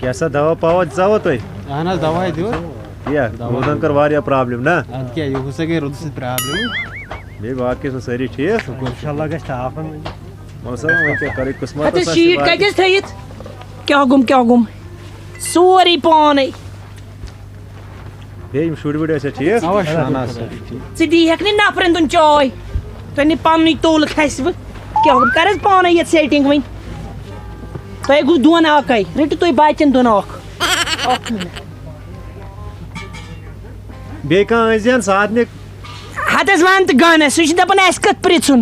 کیسا دوا پاوا دِژاوا تۄہہِ اہن حظ دوا دیُت روٗدن کٔر واریاہ پرابلِم نا ادٕ کیٛاہ یہِ ہسا گٔے روٗدٕ سۭتۍ پرابلِم بیٚیہِ باقٕے چھِ سٲری ٹھیٖک انشاءاللہ گژھِ تاپھ موسم وۄنۍ کیٛاہ کَرٕے قٕسمت شیٖٹ کَتہِ تھٲیِتھ کیٛاہ گوٚم سورُے پانے بیٚیہِ یِم شُرۍ وُرۍ ٲسیا ٹھیٖک اوا شانہ ژٕ دِیٖہکھ نہٕ نفرن دۄن چاے تۄہہِ نہٕ پننُے تولہٕ کھسوٕ کیٛاہ کر حظ پانے یتھ سیٹنگ وۄنۍ تۄہہِ گوٚو دۄن اکے رٔٹِو تُہۍ بچن دۄن اکھ بیٚیہِ کانٛہہ ٲسۍزِہن سادنہِ ہتھ حظ ون تہٕ گنس سُہ چھُ دپان اسہِ کتھ پرژھُن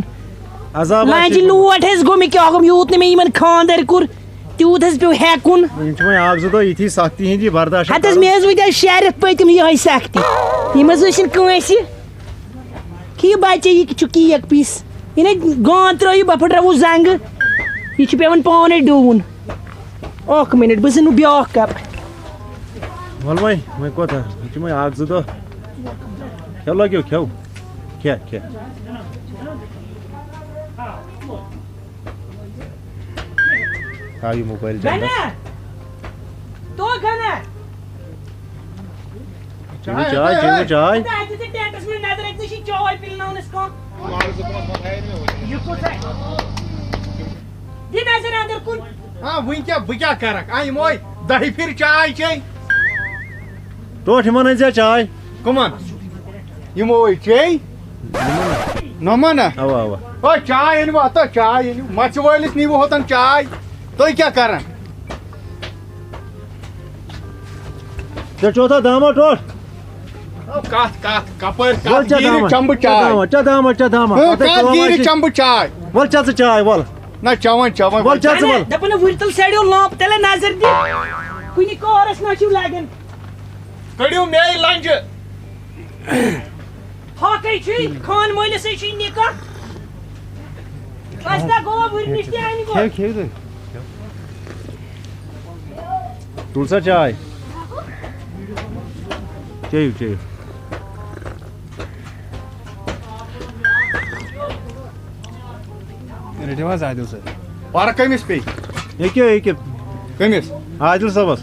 عذاب لانجہِ لوٹ حظ گوٚو مےٚ کیٛاہ گوٚم یوٗت نہٕ مےٚ یِمن خانٛدر کوٚر تیوٗت حظ پیوٚو ہٮ۪کُن یِم چھِ وۄنۍ اکھ زٕ دۄہ یِتھی سختی ہِنٛدی برداشت ہتھ حظ مےٚ حظ وٕتہِ حظ 6 رٮ۪تھ پٔتِم یِہوٚے سختی یِم حظ ٲسِنۍ کٲنٛسہِ کھیٚیِو بچے یہِ چھُ کیک پیٖس یہِ نَے گانٛد ترٛٲیِو بہٕ پھٕٹراوُس زنٛگہٕ یہِ چھُ پیٚوان پانے ڈُوُن اکھ مِنٹ بہٕ زٕنہٕ بیٛاکھ کپ وَلہٕ وۄنۍ کوتاہ یہِ چھِ وۄنۍ اکھ زٕ دۄہ کھٮ۪و لٲگِو کھٮ۪و کھےٚ تھاو یہِ موبایل جنٛدس چیٚیِو چاے بہٕ کیٛاہ کرکھ یِموے دہہِ پھِرِ چاے چے ٹوٹھ یِمن أنۍزِہا چاے کٕمن یِموے چے نۄمن اوا اوا او چاے أنِو تہٕ چاے أنِو مَژھِ وٲلِس نیٖوٕ ہوتن چاے تُہۍ کیٛاہ کران ژےٚ چوتھا داما ٹوٹھ کتھ کپٲرۍ چمبہٕ چاے کتھ گیٖرِ چمبہٕ چاے وَلہٕ چا ژٕ چاے وَلہٕ نہ چٮ۪وان وَلہٕ چا ژٕ وَلہٕ دپان وُرِ تل سڑیو لمپ تیٚلہِ نظر دِ کُنہِ کارس ما چھِو لگان کٔڑِو مے لنجہِ فاقے چھُے خان مٲلِسٕے چھُے نِکاح خستہ گوٚوا وُرِ نِش تہِ اَنہِ گوٚو تُل سا چاے چیٚیِو رٔٹِو حظ عادِل صٲب پَرٕ کٔمِس پیٚیہِ ییٚکہِ کٔمِس عادِل صٲبس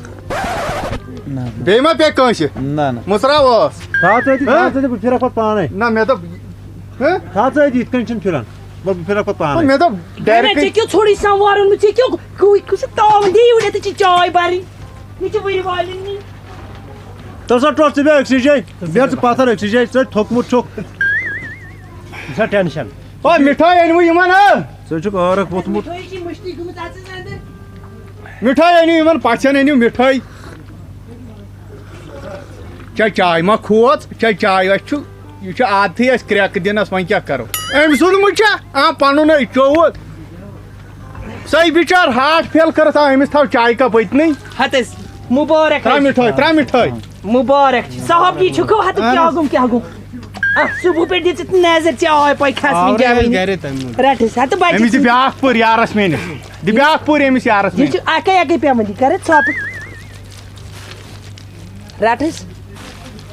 بیٚیہِ ما پیٚیہِ کٲنٛسہِ نہ مٕژراو ٲس تھاو ژٕ أتی بہٕ پھِرکھ پتہٕ پانے نہ مےٚ دوٚپ تھاو ژٕ أتی یِتھ کٔنۍ چھِنہٕ پھِران بہٕ پھِرکھ پتہٕ پانے مےٚ دوٚپ ڈایریکٹ ژےٚ کیٛاہ ژھوٚڑُے سموارُن ژےٚ کیٛاہ تاوُن دِیِو نہٕ چھِ چاے بَرٕنۍ یہِ چھِ وٕرِ والٮ۪ن نِنۍ تَل سا ٹوٹھ ژٕ بیٚہہ أکسٕے جایہِ بیٚہہ ژٕ پتھر أکسٕے جایہِ ژٕ تھوٚکمُت چھُکھ یہِ چھا ٹٮ۪نشن او مِٹھٲے أنوٕ یِمن ژٕ چھُکھ ٲرکھ ووٚتھمُت مِٹھٲے أنِو یِمن پژھٮ۪ن أنِو مِٹھٲے چاے ما کھوژ چاے اَسہِ چھُ یہِ چھُ عادتھٕے اَسہِ کرٛٮ۪کہٕ دِنس وۄنۍ کیٛاہ کرو أمۍ سوٗزمُت چھا پنُن چووُت سۄے بِچار ہاٹ فیل کٔرٕتھ أمِس تھاو چاے کپ أتنٕے ہتھ حظ مُبارک ترٛا مِٹھٲے مُبارک صاحب یہِ چھُکھ ہتھ کیٛاہ گوٚم صبح پٮ۪ٹھ دِژ ژٕ نظر ژےٚ آے پاے کھسوٕنۍ رٹس ہتہٕ بچہِ أمِس دِ بیٛاکھ پٔر یارس میٲنِس دِ بیٛاکھ پٔر أمِس یارس یہِ چھُ اکے پیٚوان دِ کر ژھۄپہٕ رٹس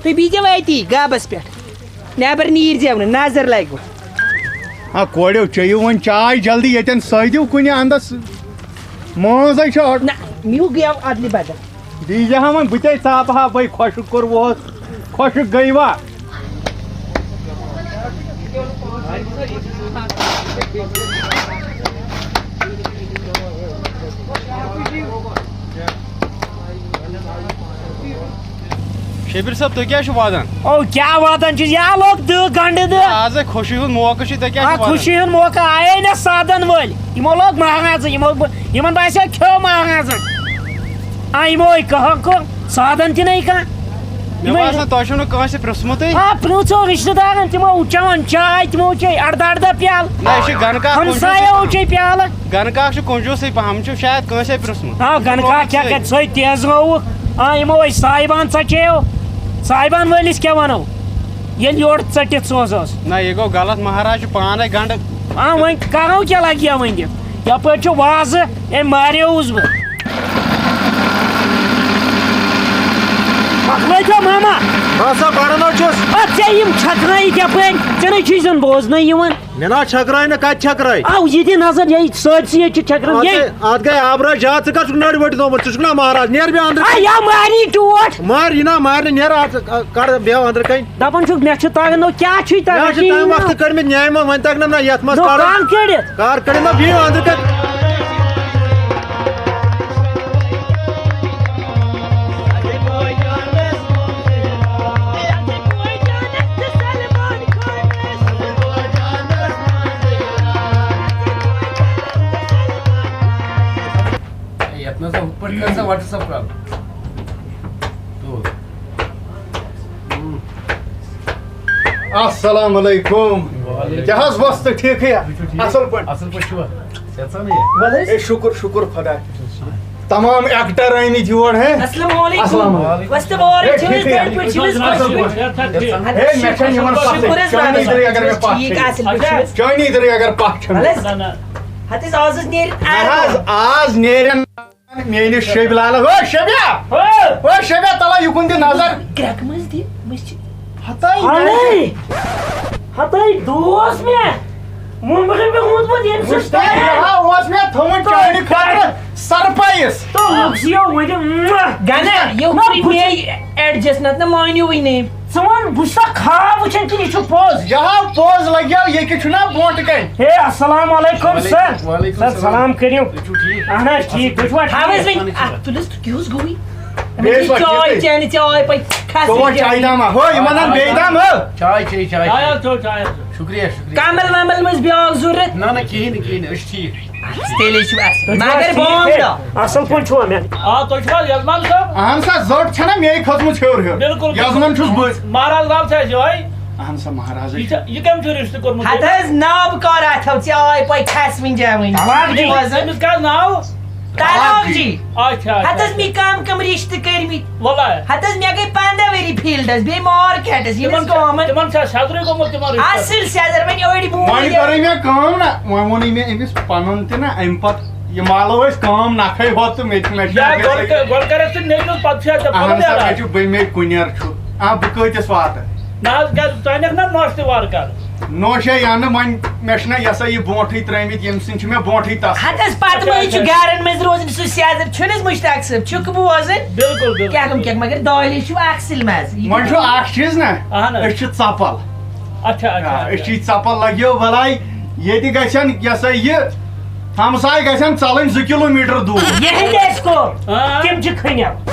تُہۍ بِہزیو أتی گابس پٮ۪ٹھ نٮ۪بر نیٖرزیو نہٕ نظر لگوٕ کوریو چیٚیِو وۄنۍ چاے جلدی ییٚتٮ۪ن سٲدِو کُنہِ انٛدس مٲنٛزے چھُ نہ میوٗ گٔیو ادلہِ بدل دیٖزِ ہا وۄنۍ بہٕ تے ژاپہٕ ہا بے خۄشک کوٚروُس خۄشک گٔے وا شبیر صٲب تُہۍ کیٛاہ چھِو واتان او کیٛاہ واتان چھُس یا لوگ دہ گنڈٕ دہ آزے خوشی ہُنٛد موقعہٕ چھُ تُہۍ کیٛاہ خوشی ہُنٛد موقعہٕ آیے نہ سادن وٲلۍ یِمو لوگ مہنگازٕ یِمن باسیو کھیٚو مہنگازن یِموے کہکھ سادن تہِ نَے کانٛہہ مےٚ باسان تۄہہِ چھُو نہٕ کٲنٛسہِ پرٛژھمُتٕے پرٛژھو رِشتہٕ دارن تِمو چٮ۪وان چاے تِمو چے اردہ پیالہٕ نہ یہِ چھُ گنہٕ ہمسایو چے پیالہٕ گنہٕ کاک چھُ کنجوٗسٕے پہم چھُ شاید کٲنٛسے پرٛژھمُت گنہٕ کاک کیٛاہ کرِ سۄے تیز گوٚوُکھ یِمو ٲسۍ سایبان ژَچیو سایبان وٲلِس کیٛاہ وَنو ییٚلہِ یورٕ ژٔٹِتھ سوزہوس نہ یہِ گوٚو غلط مہراز چھُ پانے گنڈٕ وۄنۍ کرو کیٛاہ لگہِ ہا وۄنۍ دِتھ یپٲرۍ چھُ وازٕ أمۍ ماریووُس بہٕ مۄکلٲیتو ماما بہٕ ہسا پران چھُس ژےٚ یِم چھکنٲیِتھ یپٲرۍ ژےٚ نَے چھُے زن بوزنٕے یِوان نا چھکراے نا کت چھکراے آو یہ نظر یہ سٲرسٕے چھِ چھکران یہ ات گٔے آبراج زیادٕ ژٕ کر چھُکھ نٔرۍ ؤٹۍ تھومُت ژٕ چھُکھ نا مہراز نیر بیٚیہِ أنٛدرٕ یا ماری ٹوٹ مار یہِ نا مارنہِ نیر کڑ بیٚہو أنٛدرٕ کَنۍ دپان چھُکھ مےٚ چھُ تگان نو کیٛاہ چھُے مےٚ تگان چھِ تمہِ وقتہٕ کٔڑمٕتۍ نیامہِ منٛز وۄنۍ تگنم نا یتھ منٛز کان کٔڑِتھ کار کٔڑِو نا بِہِو أنٛدرٕ کَنۍ السلام علیکم کیا حظ وسط ٹھیک ہے اصل پٲٹھۍ شکر شکر خدا تمام ایکٹر آمٕتۍ یور ہے السلام علیکم وسط بور چھِوٕ تیٚلہِ پٲٹھۍ چھِوٕ ہے مےٚ چھَنہٕ یِمن پتہٕ چٲنی دٕرٕے اگر مےٚ پتھ ٹھیٖک اصل پٲٹھۍ چٲنی دٕرٕے اگر پتھ چھَم ہتہٕ حظ آز حظ نیرِ حظ آز نیرن میٲنِس شیبہِ لالس او شیبیا تلا یُکُن دِ نظر گرٛٮ۪کہٕ منٛز دِ مےٚ چھِ ہتاے دوس مےٚ مومبرن پہ موٗدمُت ییٚمہِ سۭتۍ اوس مےٚ تھومُت چانہِ خٲطرٕ سرپرایز گنا یہِ مے ایڈجسٹ نتہٕ مٲنِوٕے نہٕ ژٕ وَن بہٕ چھُسا خاب وٕچھان کِنہٕ یہِ چھُ پوٚز یہاں پوز لگیو ییٚکہِ چھُنا برونٛٹھ کَنۍ ہے السلام علیکم سر سر سلام کٔرِو اہن حظ ٹھیٖک تُہۍ چھُوا تھاوس وۄنۍ اکھ تُلِس تُہۍ کیٛاہ گوٚوٕے چاے چانہِ چاے پاے تو چاے داما ہو یِمن ان بیٚیہِ دام ہو چاے چے چاے شُکریہ شُکریہ کمل ومل منٛز بیٛاکھ ضوٚرتھ نہ نہ کِہیٖنۍ کِہیٖنۍ أسۍ چھِ ٹھیٖک تیٚلے چھُ اصل مگر بانٛگ اصل پٲٹھۍ چھُوا مےٚ آ تُہۍ چھِو حظ یزمان صٲب اہن سا زٔٹ چھنا مے کھٔژمٕژ ہیوٚر ہیوٚر بِلکُل یزمان چھُس بہٕ مہراز گام چھِ اَسہِ یِہوٚے اہن سا مہراز یہِ کٔمۍ چھُ رِشتہٕ کوٚرمُت ہتہٕ حظ ناب کار اتھو ژےٚ آے پاے کھسوٕنۍ جاوٕنۍ أمِس کیٛاہ ناو طلاق جی اچھا ہتہٕ حظ مےٚ کم کم رشتہٕ کٔرمٕتۍ وَلہٕ ہتہٕ حظ مےٚ گٔے 15 ؤری فیٖلڈس بیٚیہِ مارکیٹس یِم حظ گامن تِمن چھا سیٚزرٕے گوٚمُت تِمن رِشتہٕ اصل سیٚزر وۄنۍ أڑۍ وۄنۍ کٔرٕے مےٚ کٲم نا وۄنۍ ووٚنُے مےٚ أمِس پنُن تہِ نا امہِ پتہٕ یہِ مالو أسۍ کٲم نکھے ہوت تہٕ مےٚ چھُ گۄڈٕ کر ژٕ نیرنس پتہٕ چھُ ژےٚ اہن پَنُن سا مےٚ نیران چھُ بٔمے کُنیر چھُ بہٕ کۭتِس واتہٕ نہ حظ کیٛازِ ژٕ اَنکھ نا نۄش تہِ وارٕ کارٕ نوشے اَنہٕ وۄنۍ مےٚ چھُنا یہِ ہسا یہِ برونٛٹھٕے ترٲمٕتۍ ییٚمہِ سٕنٛدۍ چھِ مےٚ برونٛٹھٕے تس ہتہٕ حظ پتہٕ مہ چھُ گرن منٛز روزان سُہ سیٚزر چھُنہٕ حظ مشتاق صٲب چھُکھ بوزان بِلکُل کیٛاہ کم کیٛاہ مگر دۄہلہِ چھُ اصل مزٕ وۄنۍ چھُ اکھ چیٖز نا اہن حظ أسۍ چھِ ژپل اچھا أسۍ چھِ ژپل لگیو بلاے ییٚتہِ گژھن یہِ ہسا یہِ ہمساے گژھن ژلٕنۍ 2 کِلوٗمیٖٹر دوٗر یہندِ اَسہِ کوٚر تِم چھِ کھٔنِتھ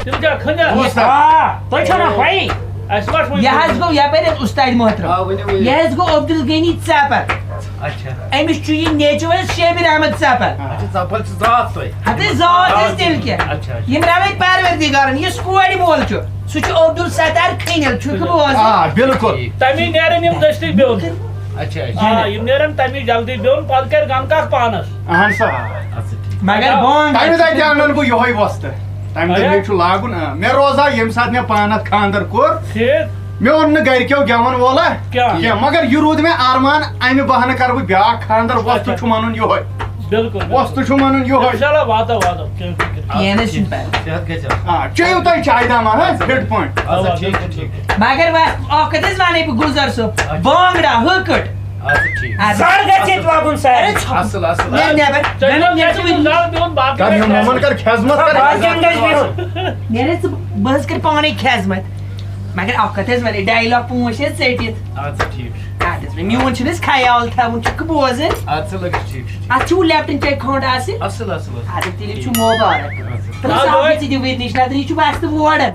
تِم چھا کھٔنِتھ تۄہہِ چھو نا پَیی اَسہِ ما چھُ وۄنۍ یہِ حظ گوٚو یپٲرۍ حظ اُستاد محترم یہِ حظ گوٚو عبدل غنی ژپر اچھا أمِس چھُ یہِ نیچوٗ حظ شیبر احمد ژپر ژپل چھِ ذات تۄہہِ ہتہٕ حظ ذات حظ تیٚلہِ کیٛاہ یِم رَوے پروردِگارن یُس کورِ مول چھُ سُہ چھُ عبدالستار کھٔنِل چھُکھ بوزان بِلکُل تمی نیرن یِم دٔستی بِہُن اچھا آ یِم نیرن تمی جلدی بِہُن پتہٕ کَرِ گنہٕ کاک پانس اہن سا مگر بانٛگ تمہِ دۄہ تہِ اَنن بہٕ یِہوے وۄستہٕ تمہِ دۄہ مےٚ چھُ لاگُن مےٚ روزا ییٚمہِ ساتہٕ مےٚ پانس خانٛدر کوٚر ٹھیٖک مےٚ اوٚن نہٕ گرِکیو گٮ۪ون وولا کینٛہہ مگر یہِ روٗد مےٚ ارمان امہِ بہانہٕ کرٕ بہٕ بیٛاکھ خانٛدر وۄستہٕ چھُ ونُن یِہوے بِلکُل وۄستہٕ چھُ ونُن یِہوے چلو واتو واتو کیٚنٛہہ فِکر کینٛہہ نہٕ چھُنہٕ پرواے چیٚیِو تُہۍ چاے داما فِٹ پٲٹھۍ مگر اکھ کتھ حظ ونے بہٕ گُلزار صٲب بانٛگڑا ہُکٹ سر گژھِ ییٚتہِ لگُن سارے یِمن کر خیزمت باقین گژھِ بِہُن نیرے ژٕ بہٕ حظ کر پانے خیزمت مگر اکھ کتھ حظ ونے ڈایلاگ 5 حظ ژٔٹِتھ اَدٕ حظ میون چھُنہٕ حظ خیال تھاوُن چھُکھ بوزان اتھ چھُو لیپٹن چاے کھنٛڈ آسہِ اَدٕ تیٚلہِ چھُ مُبارک ژٕ دِ وِرنِش نظر یہِ چھُ وستہٕ وورٕ